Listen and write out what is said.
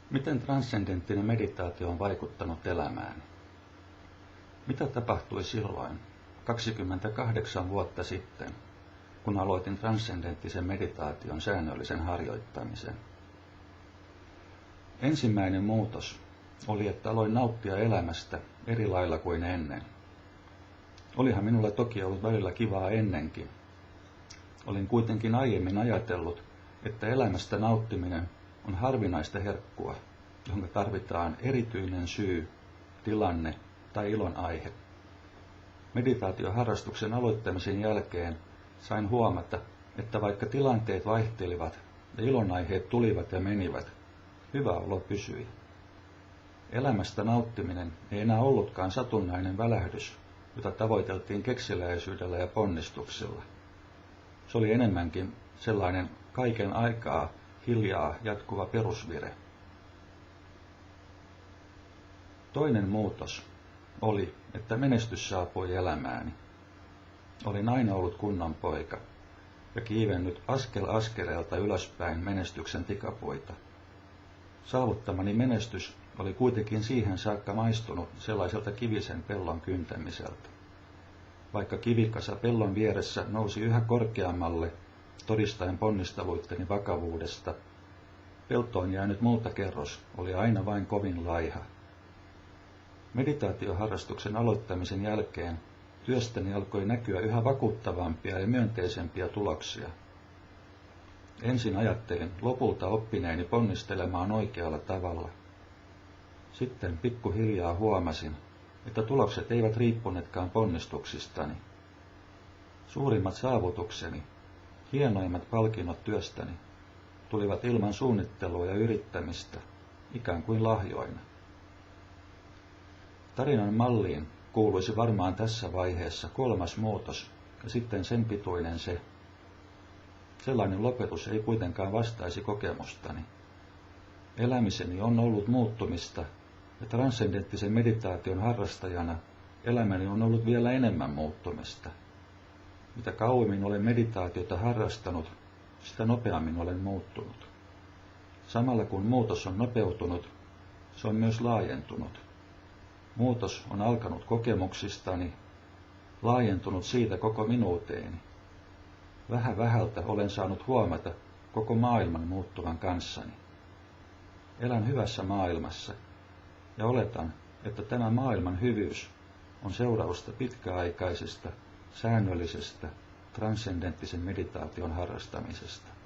Miten transcendenttinen meditaatio on vaikuttanut elämääni? Mitä tapahtui silloin, 28 vuotta sitten, kun aloitin transcendenttisen meditaation säännöllisen harjoittamisen? Ensimmäinen muutos oli, että aloin nauttia elämästä eri lailla kuin ennen. Olihan minulla toki ollut välillä kivaa ennenkin. Olin kuitenkin aiemmin ajatellut, että elämästä nauttiminen on harvinaista herkkua, johon tarvitaan erityinen syy, tilanne tai ilon aihe. Meditaatioharrastuksen aloittamisen jälkeen sain huomata, että vaikka tilanteet vaihtelivat ja ilonaiheet tulivat ja menivät, hyvä olo pysyi. Elämästä nauttiminen ei enää ollutkaan satunnainen välähdys, jota tavoiteltiin kekseliäisyydellä ja ponnistuksilla. Se oli enemmänkin sellainen kaiken aikaa hiljaa jatkuva perusvire. Toinen muutos oli, että menestys saapui elämääni. Olin aina ollut kunnon poika ja kiivennyt askel askeleelta ylöspäin menestyksen tikapuita. Saavuttamani menestys oli kuitenkin siihen saakka maistunut sellaiselta kivisen pellon kyntämiseltä. Vaikka kivikasa pellon vieressä nousi yhä korkeammalle, todistaen ponnisteluitteni vakavuudesta, peltoon jäänyt multakerros oli aina vain kovin laiha. Meditaatioharrastuksen aloittamisen jälkeen työstäni alkoi näkyä yhä vakuuttavampia ja myönteisempiä tuloksia. Ensin ajattelin lopulta oppineeni ponnistelemaan oikealla tavalla. Sitten pikkuhiljaa huomasin, että tulokset eivät riippuneetkaan ponnistuksistani. Suurimmat saavutukseni, hienoimmat palkinnot työstäni, tulivat ilman suunnittelua ja yrittämistä, ikään kuin lahjoina. Tarinan malliin kuuluisi varmaan tässä vaiheessa 3. muutos ja sitten sen pituinen se. Sellainen lopetus ei kuitenkaan vastaisi kokemustani. Elämiseni on ollut muuttumista ja transcendenttisen meditaation harrastajana elämäni on ollut vielä enemmän muuttumista. Mitä kauemmin olen meditaatiota harrastanut, sitä nopeammin olen muuttunut. Samalla kun muutos on nopeutunut, se on myös laajentunut. Muutos on alkanut kokemuksistani, laajentunut siitä koko minuuteeni. Vähä vähältä olen saanut huomata koko maailman muuttuvan kanssani. Elän hyvässä maailmassa ja oletan, että tämä maailman hyvyys on seurausta pitkäaikaisesta, säännöllisestä, transcendenttisen meditaation harrastamisesta.